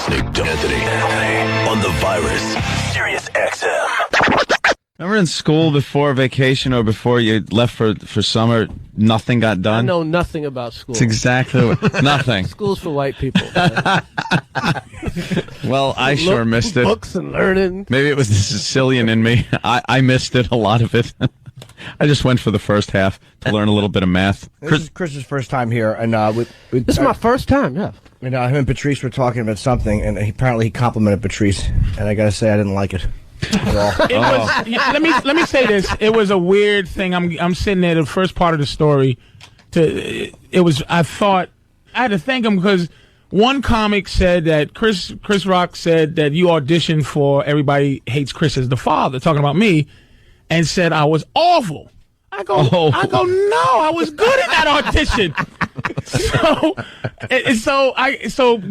listening to Anthony on the Virus, Sirius XM. Remember in school before vacation or before you left for summer, nothing got done? I know nothing about school. It's exactly what, nothing. School's for white people. Well, I sure missed it. Books and learning. Maybe it was the Sicilian in me. I missed it, a lot of it. I just went for the first half to learn a little bit of math. This is Chris's first time here, and This is my first time, yeah. him and Patrice were talking about something, and apparently he complimented Patrice, and I gotta say I didn't like it at all. It was, let me say this. It was a weird thing. I'm sitting there, the first part of the story. I thought I had to thank him because one comic said that Chris Rock said that you auditioned for Everybody Hates Chris as the father, talking about me, and said I was awful. I go, no, I was good in that audition. So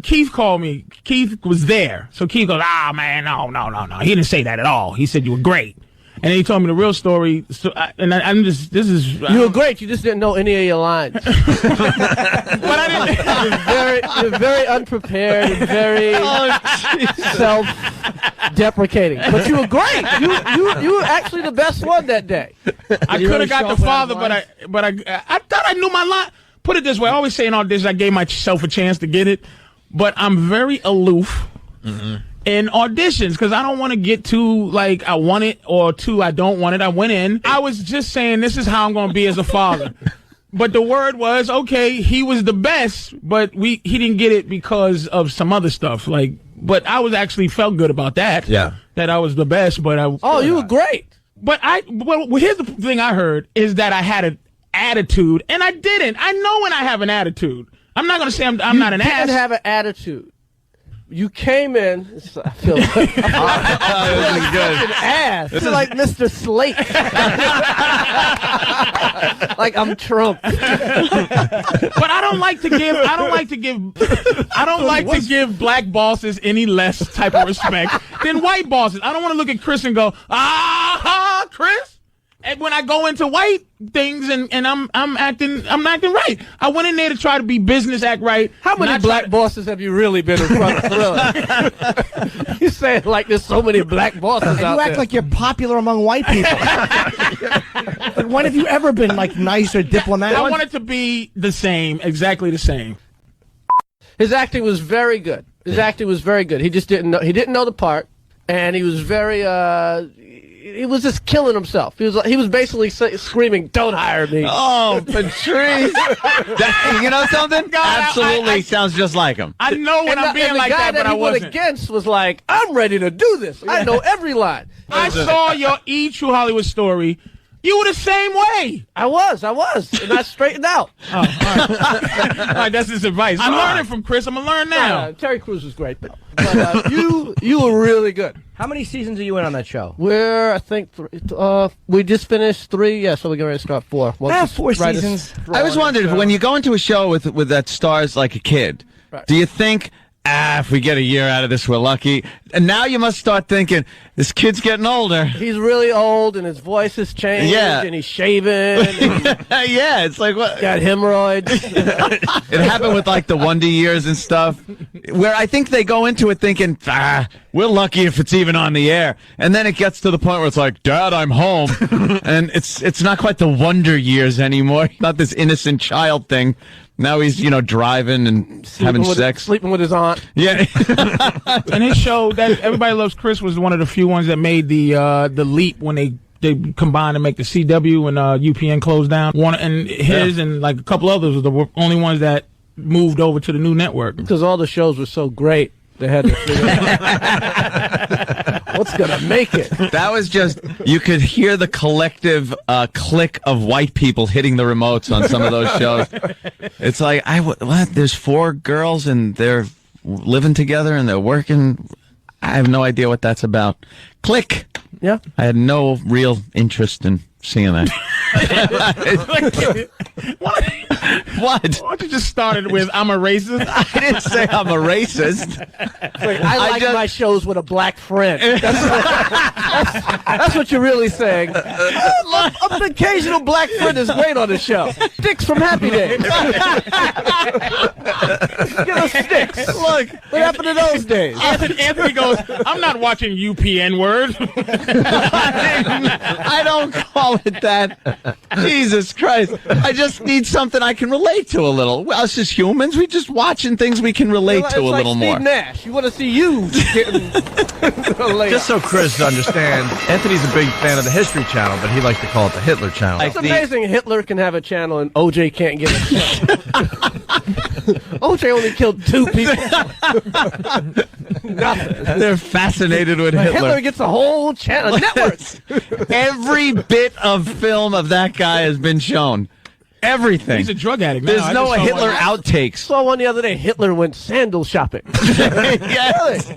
Keith called me. Keith was there. So Keith goes, man, no. He didn't say that at all. He said you were great. And then he told me the real story. So You were great. You just didn't know any of your lines. But I didn't. You're very unprepared and very self-deprecating. But you were great. You were actually the best one that day. I could have got the father, but I thought I knew my line. Put it this way, I always say in auditions I gave myself a chance to get it, but I'm very aloof in auditions because I don't want to get too like I want it or too I don't want it. I went in. I was just saying this is how I'm going to be as a father. But the word was, okay, he was the best, but he didn't get it because of some other stuff. But I was actually felt good about that. Yeah. That I was the best, but you were great. But here's the thing I heard is that I had an attitude, and I didn't. I know when I have an attitude. I'm not going to say I'm not an ass. You didn't have an attitude. You came in. I feel like This is good. an ass. This is like Mr. Slate. Like I'm Trump. But I don't like to give black bosses any less type of respect than white bosses. I don't want to look at Chris and go, Chris. And when I go into white things and I'm acting right. I went in there to try to be business, act right. How many black bosses have you really been in front of? Really? You say it like there's so many black bosses out there. You act like you're popular among white people. But when have you ever been like nice or diplomatic? I want it to be the same, exactly the same. His acting was very good. He just didn't know. He didn't know the part, and he was very. He was just killing himself. He was basically screaming, "Don't hire me." Oh, Patrice. You know something? Absolutely sounds just like him. I know when I'm being like that, but I wasn't. The guy that he went against was like, "I'm ready to do this. I know every line." I saw your True Hollywood story. You were the same way. I was, and I straightened out. All right, that's his advice. I'm learning from Chris. I'm going to learn now. Terry Crews was great, but you were really good. How many seasons are you in on that show? I think, we just finished 3, so we're going to start 4. 4 seasons. I was wondering, when you go into a show with that stars like a kid, do you think, if we get a year out of this, we're lucky? And now you must start thinking, this kid's getting older. He's really old, and his voice has changed, and he's shaving. And yeah, it's like what? Got hemorrhoids. It happened with like the Wonder Years and stuff, where I think they go into it thinking, we're lucky if it's even on the air. And then it gets to the point where it's like, Dad, I'm home. And it's not quite the Wonder Years anymore. Not this innocent child thing. Now he's, driving and having sex. Sleeping with his aunt. Yeah. And his show, that Everybody Loves Chris, was one of the few ones that made the leap when they combined to make the CW and UPN closed down. And like a couple others were the only ones that moved over to the new network. Because all the shows were so great. They had to figure out what's going to make it. That was just, you could hear the collective click of white people hitting the remotes on some of those shows. It's like, what? There's 4 girls and they're living together and they're working. I have no idea what that's about. Click. Yeah. I had no real interest in seeing that. What? What? Why don't you just start it with "I'm a racist"? I didn't say I'm a racist. Wait, I like my shows with a black friend. That's what you're really saying. An occasional black friend is great on the show. Sticks from Happy Days. Get us Sticks. Look, what happened to those days? Anthony goes, "I'm not watching UPN word." I don't call it that. Jesus Christ. I just need something I can relate to a little. Well, us as humans, we just watching things we can relate to a little Steve more. Nash. You want to see you getting Just so Chris understands, Anthony's a big fan of the History Channel, but he likes to call it the Hitler Channel. It's amazing Hitler can have a channel and OJ can't get a channel. OJ only killed 2 people. Nothing. They're fascinated with Hitler. Hitler gets a whole channel network. Every bit of film of that guy has been shown. Everything. He's a drug addict. Now. There's no Hitler outtakes. Saw one the other day. Hitler went sandal shopping. Yes.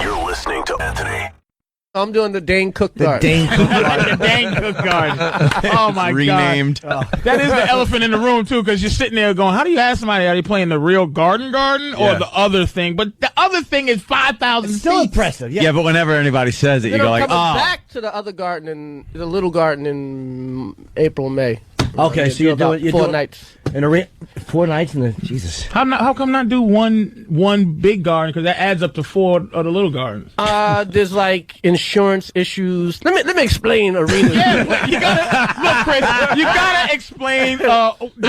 You're listening to Anthony. I'm doing the Dane Cook guard. The Dane Cook guard. Oh my Renamed. God. That is the elephant in the room too, because you're sitting there going, "How do you ask somebody, are they playing the real Garden or the other thing?" But the other thing is 5,000 Still seats. impressive. Yeah, but whenever anybody says it, you go like, coming "Oh." back to the other garden in the little garden in April, May. Okay, so you're doing 4 nights. in 4 nights in the Jesus. How come not do one big garden, because that adds up to 4 of the little gardens? There's like insurance issues. Let me explain arenas. Yeah, you gotta look, Chris. You gotta explain that world.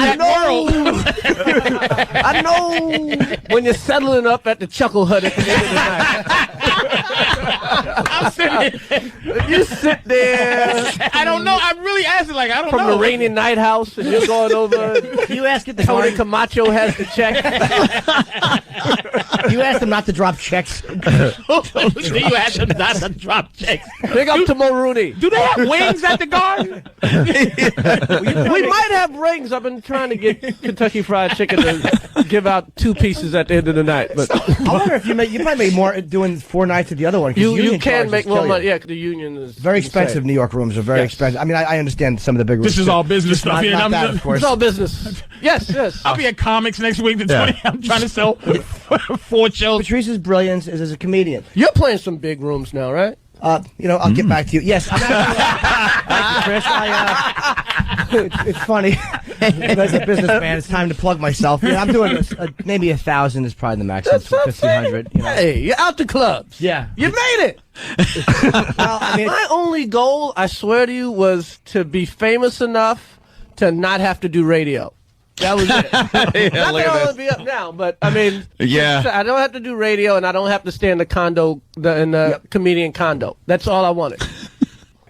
I know when you're settling up at the Chuckle Hut at the end of the night. I'm sitting there. You sit there I don't know. I'm really asking. Like, I don't from know. the Rainy Night House, and you're going over. You ask it. Tony Camacho has the check. You asked them not to drop checks. You ask them not to drop checks. Big up to Mo Rooney. Do they have wings at the garden? We might have rings. I've been trying to get Kentucky Fried Chicken to give out 2 pieces at the end of the night. But I wonder if you probably make more doing 4 nights at the other one. 'Cause you union can charges make kill more you. money. Yeah, 'cause the union is Very expensive. insane. New York rooms are very Yes. expensive. I mean, I understand some of the big rooms. This is all business stuff Not, here. not and that, I'm of course. It's all business. Yes. I'll be at comics next week. The 20. I'm trying to sell 4 shows. Patrice's brilliance is as a comedian. You're playing some big rooms now, right? I'll get back to you. Yes, I'm actually, Chris. It's funny. As a businessman, it's time to plug myself. Yeah, I'm doing maybe 1,000 is probably the maximum. That's what I'm saying. 1,500. You know. Hey, you're out the clubs. Yeah. You made it. Well, I mean, My only goal, I swear to you, was to be famous enough to not have to do radio. That was it. Not that I want to be up now, but I mean, Yeah. I don't have to do radio, and I don't have to stay in the condo, in the comedian condo. That's all I wanted.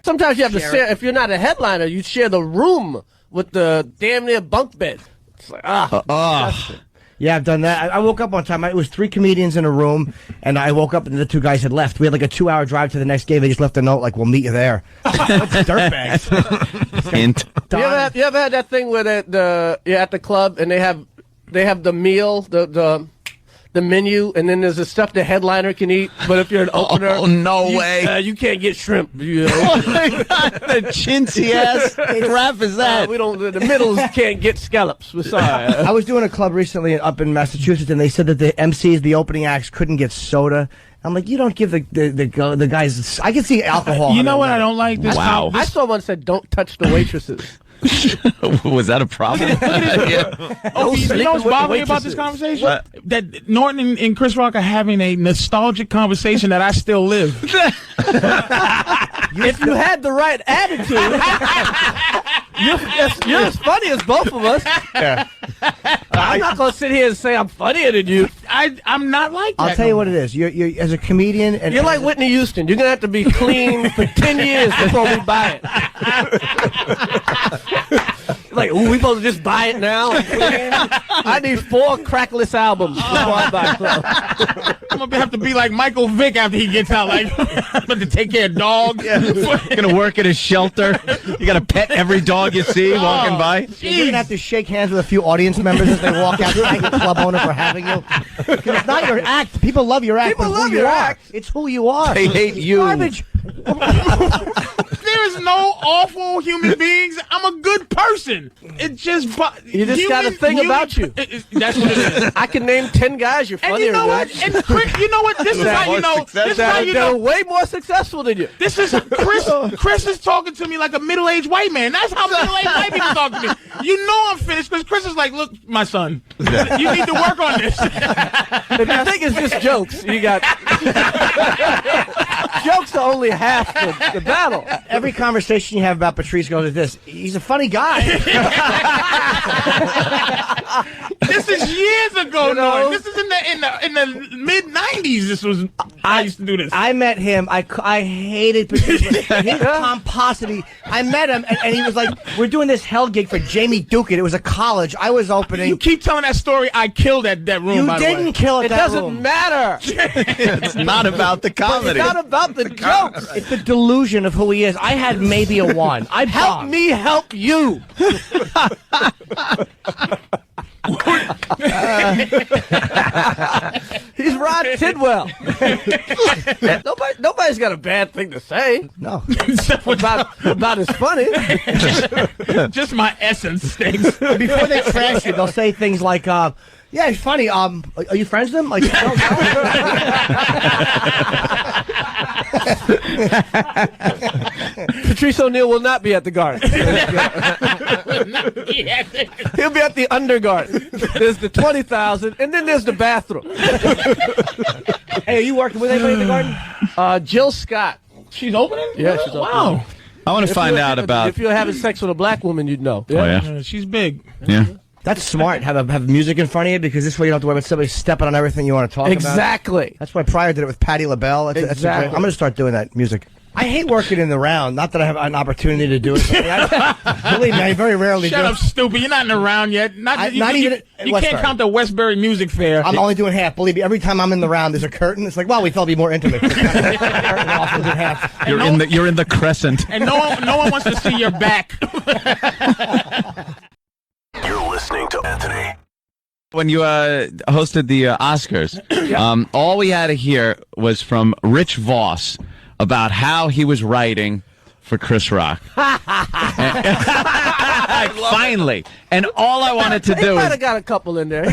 Sometimes you have to share. If you're not a headliner, you share the room with the damn near bunk bed. It's like yeah, I've done that. I woke up one time. It was 3 comedians in a room, and I woke up and the 2 guys had left. We had like a 2-hour drive to the next game. They just left a note like, "We'll meet you there." Dirtbags. Hint. You ever had that thing where you're at the club and they have the meal, the menu, and then there's the stuff the headliner can eat, but if you're an opener, no way. You can't get shrimp. You know? The chintzy ass crap is that? We don't. The middles can't get scallops. We're sorry. I was doing a club recently up in Massachusetts, and they said that the MCs, the opening acts, couldn't get soda. I'm like, you don't give the guys. I can see alcohol. You know what I don't like? This Wow. I saw one said, "Don't touch the waitresses." Was that a problem? Oh, you know what's with bothering me the about this waitresses. conversation? That Norton and Chris Rock are having a nostalgic conversation that I still live. If you had the right attitude, you're as funny as both of us. Yeah. I'm not gonna sit here and say I'm funnier than you. I'm not like that. I'll tell you what it is. You're as a comedian, and You're like Whitney Houston. You're gonna have to be clean for 10 years before we buy it. Like, ooh, we supposed to just buy it now? Clean? I need 4 crackless albums before I buy Club. I'm gonna have to be like Michael Vick after he gets out. Like, I'm going to take care of dogs. Gonna work at a shelter. You gotta pet every dog you see walking by. you're gonna have to shake hands with a few audience members as they walk out. Thank the club owner for having you. 'Cause it's not your act. People love your act. People but love who your you are. act. It's who you are. They hate you. Garbage. Seriously, there is no awful human beings. I'm a good person. It just you just got a thing about you. That's what it is. I can name 10 guys you're funnier And you know than. what? And Chris, you know what? This is how you know. This is how you They're know. way more successful than you. This is Chris. Chris is talking to me like a middle-aged white man. That's how middle-aged white people talk to me. You know I'm finished because Chris is like, look, my son, you need to work on this. If you think it's just jokes, you got jokes are only half the battle. Every conversation you have about Patrice goes like this. He's a funny guy. This is years ago, You know? This is in the mid '90s. This was I used to do this. I met him. I hated Patrice. His pomposity. I met him, and he was like, "We're doing this hell gig for Jamie Duke. It was a college. I was opening." You keep telling that story. I killed that room. You by the way. didn't kill it. It doesn't matter. It's not about the comedy. It's not about the jokes. It's the delusion of who he is. I had maybe a 1. I Help me help you. He's Rod Tidwell. Nobody's got a bad thing to say No. about his funny. Just my essence stinks. Before they trash you, they'll say things like, "Yeah, it's funny. Are you friends with him?" Like, no. Patrice O'Neal will not be at the Garden. He'll be at the Undergarden. There's the 20,000, and then there's the bathroom. Hey, are you working with anybody in the Garden? Jill Scott. She's opening? Yeah, she's opening. Wow. I want to find out about. If you're having sex with a black woman, you'd know. Oh yeah, She's big. yeah. That's smart. Have music in front of you because this way you don't have to worry about somebody stepping on everything you want to talk about. Exactly. That's why Pryor did it with Patti LaBelle. Exactly. I'm going to start doing that music. I hate working in the round. Not that I have an opportunity to do it. Believe me, I very rarely Shut do up, it. stupid. You're not in the round yet. Not even at you can't Westbury. count the Westbury Music Fair. I'm only doing half. Believe me, every time I'm in the round, there's a curtain. It's like, well, we thought it'd be more intimate. Curtain off, we'll do half. You're in the crescent. And no one wants to see your back. You're listening to Anthony. When you hosted the Oscars, all we had to hear was from Rich Voss about how he was writing for Chris Rock. Finally. And all I wanted to He do might is... have got a couple in there.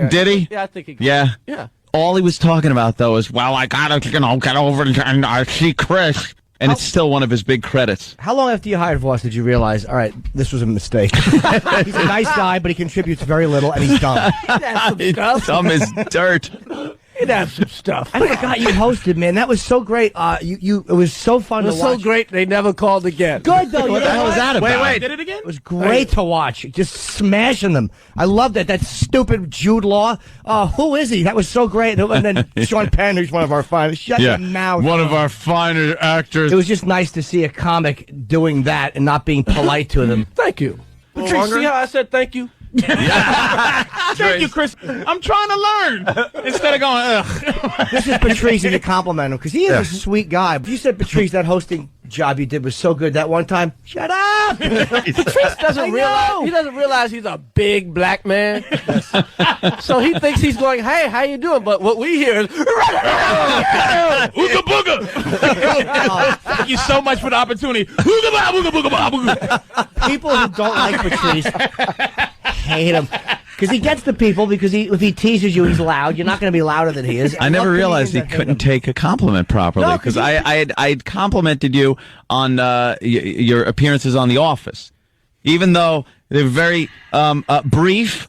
Did he? Yeah, I think he. Yeah. Yeah. All he was talking about, though, is, well, I gotta, get over and see Chris. And it's still one of his big credits. How long after you hired Voss did you realize, all right, this was a mistake? He's a nice guy, but he contributes very little, and he's dumb. Dumb as dirt. He'd have some stuff. I forgot you hosted, man. That was so great. It was so fun It was to watch. so great they never called again. Good though. What the hell is that about? Wait, did it again? It was great to watch. Just smashing them. I loved it. That stupid Jude Law. Who is he? That was so great. And then Sean Penn, who's one of our finest. Shut your mouth. One of our finer actors. It was just nice to see a comic doing that and not being polite to them. Thank you. Patrice, see how I said thank you? Thank you, Chris. I'm trying to learn instead of going, ugh. This is Patrice, and you compliment him because he is a sweet guy. You said, Patrice, that hosting job you did was so good that one time. Shut up! Patrice doesn't realize he's a big black man. So he thinks he's going, hey, how you doing? But what we hear is Ooga booga. Thank you so much for the opportunity. Ooga ba, booga booga ba, booga. People who don't like Patrice hate him because he gets the people because if he teases you, he's loud. You're not going to be louder than he is. I never realized he couldn't take a compliment properly No, because I'd complimented you on your appearances on The Office, even though they're very brief,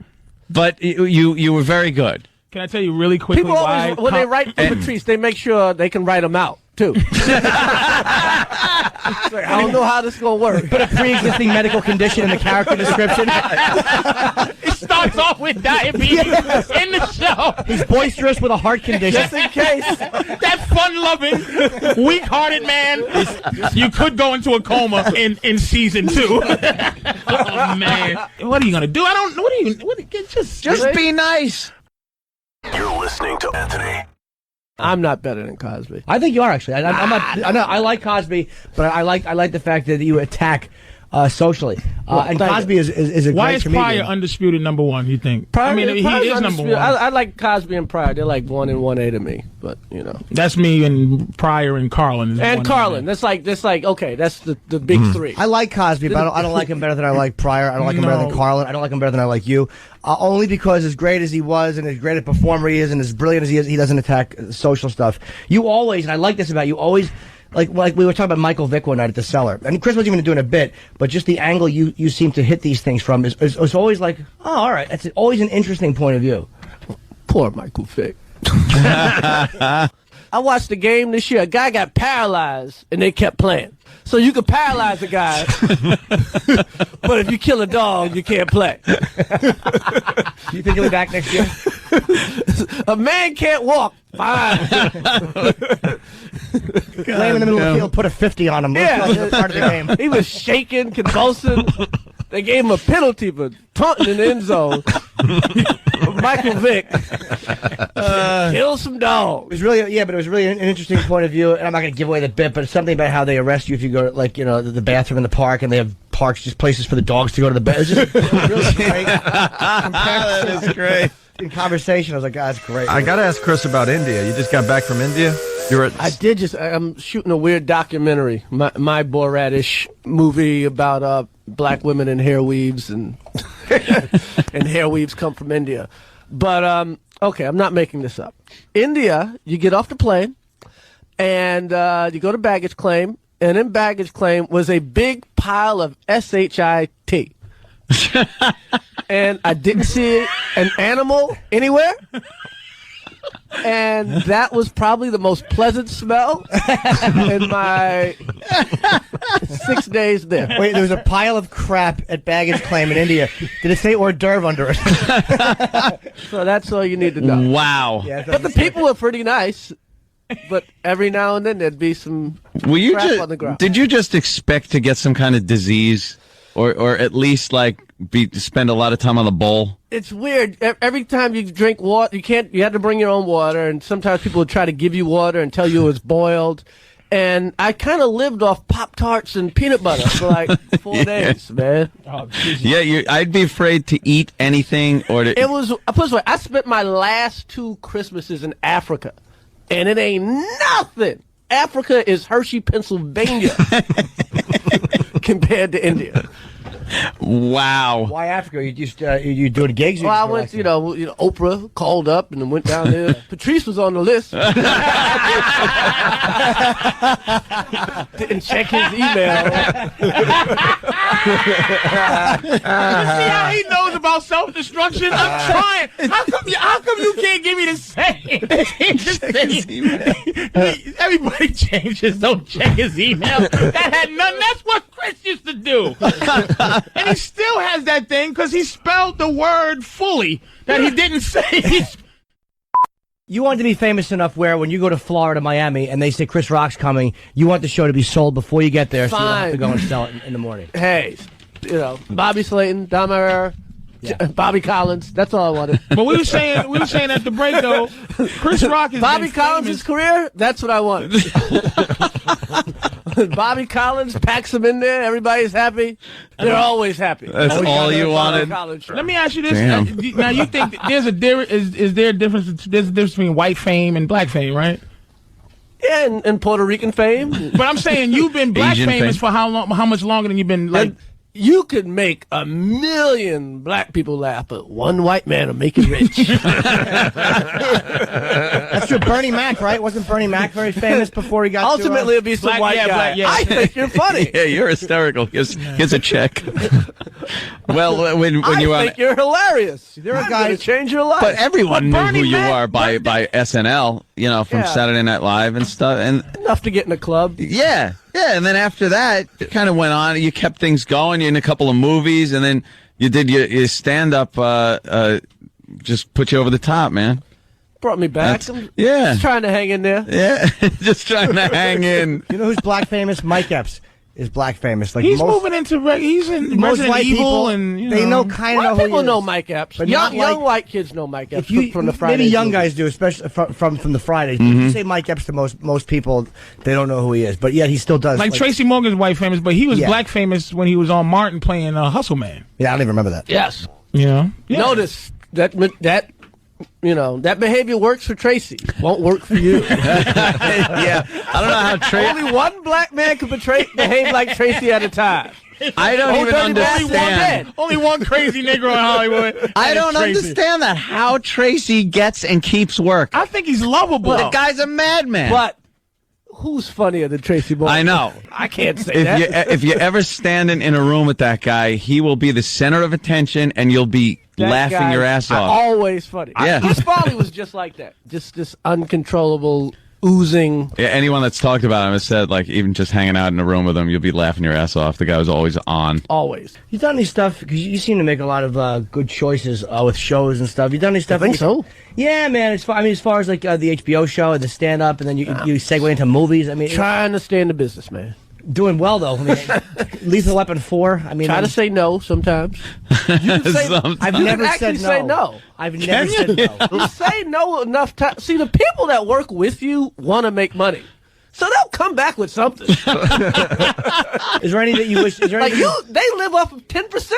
but you were very good. Can I tell you really quickly people why? always, when they write for Patrice, they make sure they can write him out, too. I don't know how this is going to work. Put a pre-existing medical condition in the character description. It starts off with diabetes in the show. He's boisterous with a heart condition. Just in case. That fun-loving, weak-hearted man. You could go into a coma in season 2. Oh man, what are you gonna do? I don't. What are you? Just be nice. You're listening to Anthony. I'm not better than Cosby. I think you are actually. I'm not. I like Cosby, but I like the fact that you attack socially. And Cosby is a Why great is comedian. Pryor undisputed number one, you think? Pryor, I mean, he Pryor's is number one. I like Cosby and Pryor. They're like 1 and 1A to me, but you know. That's me and Pryor and Carlin. Is And one Carlin. That's like okay. That's the big three. I like Cosby, but I don't like him better than I like Pryor. I don't like him better than Carlin. I don't like him better than I like you. Only because as great as he was and as great a performer he is and as brilliant as he is, he doesn't attack social stuff. You always, and I like this about you, always, like we were talking about Michael Vick one night at the Cellar. And Chris wasn't even doing a bit, but just the angle you seem to hit these things from is always like, oh, all right. That's always an interesting point of view. Poor Michael Vick. I watched the game this year. A guy got paralyzed, and they kept playing. So you could paralyze a guy, but if you kill a dog, you can't play. You think he'll be back next year? A man can't walk. Fine. Lay him in the middle of the field, put a 50 on him. That's part of the game. He was shaking, convulsing. They gave him a penalty for taunting in the end zone. Michael Vick kill some dogs. It was really, but it was really an interesting point of view. And I'm not going to give away the bit, but it's something about how they arrest you if you go to, like, you know, the bathroom in the park, and they have parks, just places for the dogs to go to the bed. It's just really great. That is great. In conversation, I was like, God, that's great. I got to ask Chris about India. You just got back from India? I did I'm shooting a weird documentary, my Borat-ish movie about black women in hair weaves and and hair weaves come from India. But okay, I'm not making this up. India, you get off the plane and you go to baggage claim, and in baggage claim was a big pile of SHIT. And I didn't see an animal anywhere. And that was probably the most pleasant smell in my 6 days there. Wait, there was a pile of crap at baggage claim in India. Did it say hors d'oeuvre under it? So that's all you need to know. Wow. Yeah, But the people were pretty nice. But every now and then there'd be some crap on the ground. Did you just expect to get some kind of disease? Or at least like spend a lot of time on the bowl? It's weird. Every time you drink water, you have to bring your own water, and sometimes people would try to give you water and tell you it was boiled. And I kind of lived off Pop-Tarts and peanut butter for like 4 days, man. Oh, Yeah, I'd be afraid to eat anything or to. It was, I put it this way, I spent my last 2 Christmases in Africa, and it ain't nothing. Africa is Hershey, Pennsylvania, compared to India. Wow. Why Africa? You just you doing gigs? Well, I went, you know, Oprah called up and then went down there. Patrice was on the list. Didn't check his email. You see how he knows about self-destruction? I'm trying. How come you can't give me the same? Everybody changes. Don't check his email. That had nothing. That's what Chris used to do. And he still has that thing because he spelled the word fully that he didn't say. You want to be famous enough where when you go to Florida, Miami, and they say Chris Rock's coming, you want the show to be sold before you get there, so you don't have to go and sell it in the morning. Hey, you know, Bobby Slayton, Dom Herrera, Bobby Collins. That's all I wanted. But we were saying at the break though, Chris Rock is Bobby Collins' career. That's what I wanted. Bobby Collins packs them in there. Everybody's happy. They're always happy. That's all you wanted. Let me ask you this. Damn. Now you think that there's a is there a difference? There's a difference between white fame and black fame, right? Yeah, and Puerto Rican fame. But I'm saying you've been black Asian famous fame. for how long? How much longer than you've been like? You could make 1 million black people laugh, but one white man will make you rich. That's true. Bernie Mac, right? Wasn't Bernie Mac very famous before he got Ultimately, it'll be some Black- white yeah, guy. black- yeah. I think you're funny. Yeah, you're hysterical. Here's a check. Well, when you I were think you're hilarious. You're a guy to change your life. but everyone But knew Bernie who you Mac- are by SNL, you know, from Yeah. Saturday Night Live and stuff. And Enough to get in a club. yeah, and then after that, it kind of went on. You kept things going. You're in a couple of movies, and then you did your stand-up. Just put you over the top, man. Brought me back. That's- I'm yeah. just trying to hang in there. Yeah, just trying to hang in. You know who's black famous? Mike Epps. is black famous. Like He's moving into he's in most Resident white Evil, people, and they know kind of know who people he know is. Mike Epps. But Young not like- white kids know Mike Epps If you, from the Friday. maybe young guys do, especially from the Fridays. If you say Mike Epps to most people, they don't know who he is. But yet he still does. like Tracy Morgan's white famous, but he was Yeah. black famous when he was on Martin playing Hustle Man. Yeah, I don't even remember that. Yes. You know, Notice that that behavior works for Tracy. Won't work for you. Yeah, I don't know how Tracy. Only one black man can behave like Tracy at a time. I don't even understand. Only one crazy Negro in Hollywood. I and don't it's Tracy. understand that. How Tracy gets and keeps work. I think he's lovable. The guy's a madman. But who's funnier than Tracy Morgan? I know. I can't say that. If you're ever standing in a room with that guy, he will be the center of attention, and you'll be That laughing guy your ass off. Always funny. Yeah. Chris Farley was just like that. Just this uncontrollable, oozing. Yeah, anyone that's talked about him has said, like, even just hanging out in a room with him, you'll be laughing your ass off. The guy was always on. Always. You done any stuff? Because you seem to make a lot of good choices with shows and stuff. You done any stuff? I think so. Yeah, man. As far as like the HBO show and the stand up, and then you segue into movies. I mean, Trying to stay in the business, man. doing well though. I mean, Lethal Weapon 4. I mean, Try to say no sometimes. You can say, Sometimes. I've you never can actually said say no. I've never said no. You say no enough times. See, the people that work with you want to make money. So they'll come back with something. Is there any that you wish? Is there Like any? they live off of 10%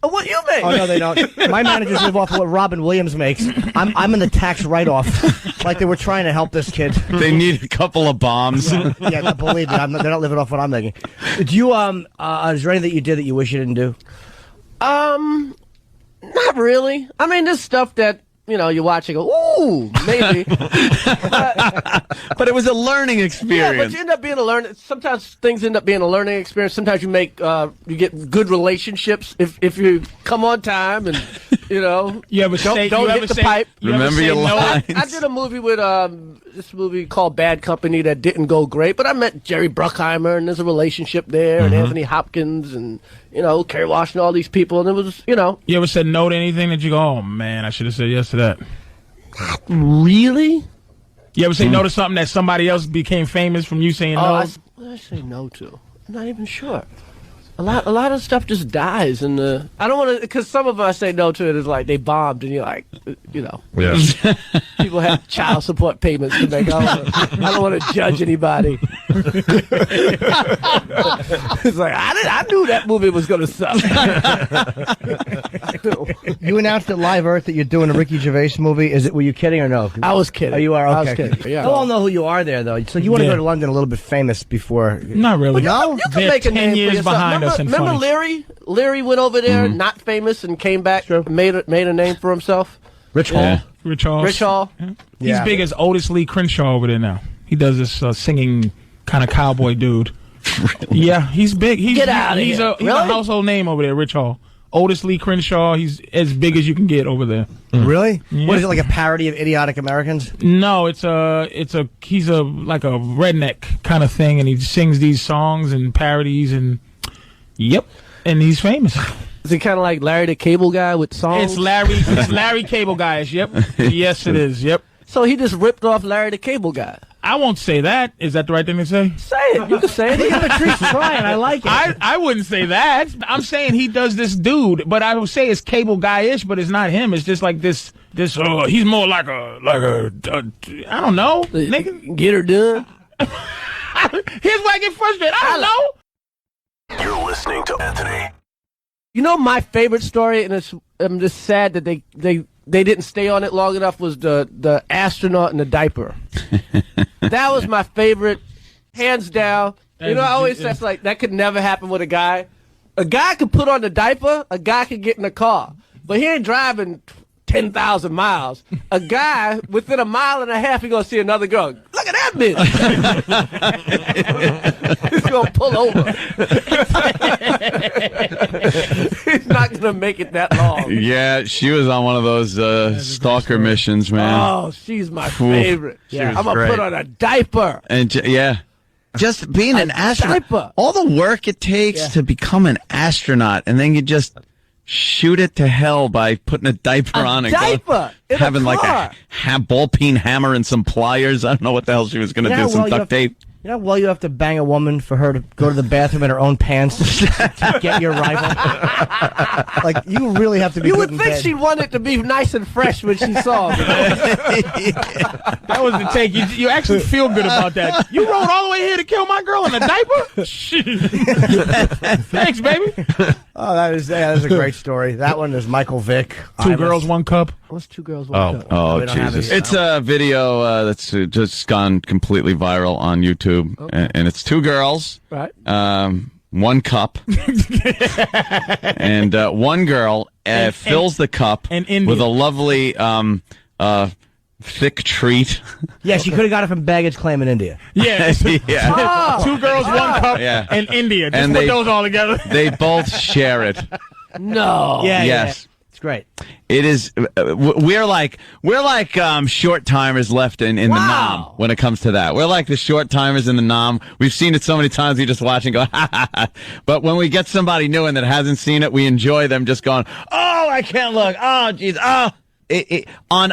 of what you make. Oh no, they don't. My managers live off of what Robin Williams makes. I'm in the tax write-off, like they were trying to help this kid. They need a couple of bombs. Yeah, believe me, they're not living off what I'm making. Do you is there anything that you did that you wish you didn't do? Not really. I mean, there's stuff that, you watch and go, ooh, maybe. But it was a learning Yeah, experience. but you end up being a learning. Sometimes things end up being a learning experience. Sometimes you get good relationships if you come on time and You ever don't say, don't you hit ever the say, pipe. you ever Remember say your no? lines. I did a movie with this movie called Bad Company that didn't go great, but I met Jerry Bruckheimer and there's a relationship there, and Anthony Hopkins and Kerry Washington, all these people, and it was You ever said no to anything that you go, oh man, I should have said yes to that? really. You ever say no to something that somebody else became famous from you saying no? What did I say no to? I'm not even sure. A lot of stuff just dies, and I don't want to, because some of them I say no to it is like they bombed, and you're like, Yeah. people have child support payments to make. I don't want to judge anybody. It's like I knew that movie was going to suck. You announced at Live Earth that you're doing a Ricky Gervais movie. Were you kidding or no? I was kidding. Oh, you are. I Okay. was kidding. Yeah. They'll all know who you are there, though. So you want to Yeah. go to London a little bit famous before? Not really. No? You can They're make a 10 name for years yourself. behind us in Remember funny. Leary? Leary went over there, not famous, and came back, made a name for himself. Rich Hall. Yeah. Rich Hall. Rich Hall. He's Yeah. big as Otis Lee Crenshaw over there now. He does this singing kind of cowboy dude. Yeah, he's big. Get outta he's here. a Really? household name over there, Rich Hall. Otis Lee Crenshaw, he's as big as you can get over there. Really? Yeah. What is it, like a parody of Idiotic Americans? No, he's like a redneck kind of thing, and he sings these songs and parodies, and and he's famous. Is he kind of like Larry the Cable Guy with songs? It's Larry Cable Guys. Yep, yes it is. Yep. So he just ripped off Larry the Cable Guy. I won't say that. Is that the right thing to say? Say it. You can say it. Patrice trying. I like it. I wouldn't say that. I'm saying he does this dude, but I would say it's Cable Guy-ish, but it's not him. It's just like this. He's more like a I don't know. Nigga. Get her done. Here's why I get frustrated. I don't know. You're listening to Anthony. My favorite story, and I'm just sad that they didn't stay on it long enough, was the astronaut in the diaper. That was my favorite, hands down. I always say it's like that could never happen with a guy. A guy could put on the diaper, a guy could get in the car, but he ain't driving 10,000 miles. A guy, within a mile and a half, he gonna see another girl. Look at that bitch. He's gonna pull over. He's not gonna make it that long. Yeah, she was on one of those stalker missions, man. Oh, she's my favorite. She was I'm gonna great. put on a diaper. And just being an astronaut, diaper. all the work it takes to become an astronaut, and then you just shoot it to hell by putting a diaper on and diaper in a having like car. a ball peen hammer and some pliers. I don't know what the hell she was going to do, some duct tape. You know, well, you have to bang a woman for her to go to the bathroom in her own pants to get your rival. Like, you really have to be. You good would in think bed. she'd want it to be nice and fresh when she saw him. That was the take. You actually feel good about that. You rode all the way here to kill my girl in a diaper? Thanks, baby. Oh, that is a great story. That one is Michael Vick. Two girls, one cup. What's 2 girls, 1 cup? Oh, We don't have Jesus. it. It's a video that's just gone completely viral on YouTube. And it's 2 girls, Right. 1 cup, and 1 girl fills the cup and India. with a lovely thick treat. Yeah, she could have got it from baggage claim in India. Yeah. Yeah. 2 girrs, 1 cup, Yeah. and India. Just And put they- those all together. They both share it. No. Yeah, Yes. It's great. It is. We're like short timers left in the nom when it comes to that. We're like the short timers in the nom. We've seen it so many times. We just watch and go, ha ha ha. But when we get somebody new and that hasn't seen it, we enjoy them just going, oh, I can't look. Oh, geez. Oh, on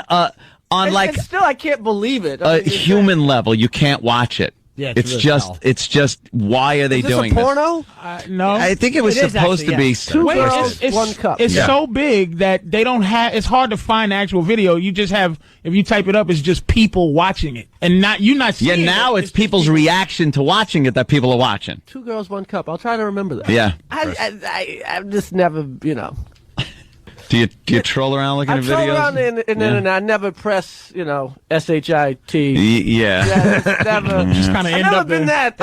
like And still, I can't believe it. a human level, you can't watch it. Yeah, it's really just foul. it's just why are they Is this doing a porno? No. this? I think it was It is supposed actually, to be. yeah. 2 Wait, girls, 1 cup. It's Yeah. so big that they don't have. It's hard to find the actual video. You just have. If you type it up, it's just people watching it, and you're not Yeah, seeing. now it. it's people's reaction to watching it that people are watching. 2 girls, 1 cup. I'll try to remember that. Yeah. I've just never, Do you troll around looking I at troll videos? around the internet. I never press, SHIT. Yeah. Yeah, it's never. Just kinda I've end never up been there.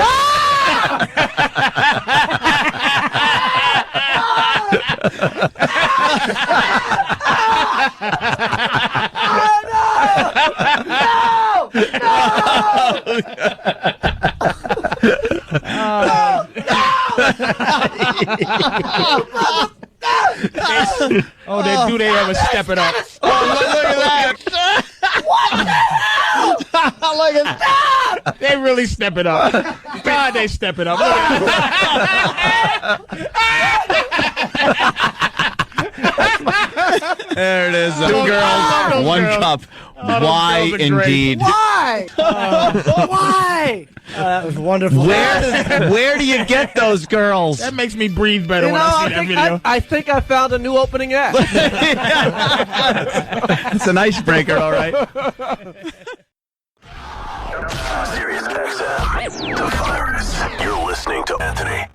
Oh, do they ever step it up? Oh, look at that! Look at that! They really step it up. God, they step it up. Look at There it is. 2 love girls, those 1 girls. cup. those Why girls are great. indeed? Why? Why? That was wonderful. Where do you get those girls? That makes me breathe better when I see that video. I think I found a new opening act. It's an icebreaker, all right. Sirius XM, the virus. You're listening to Anthony.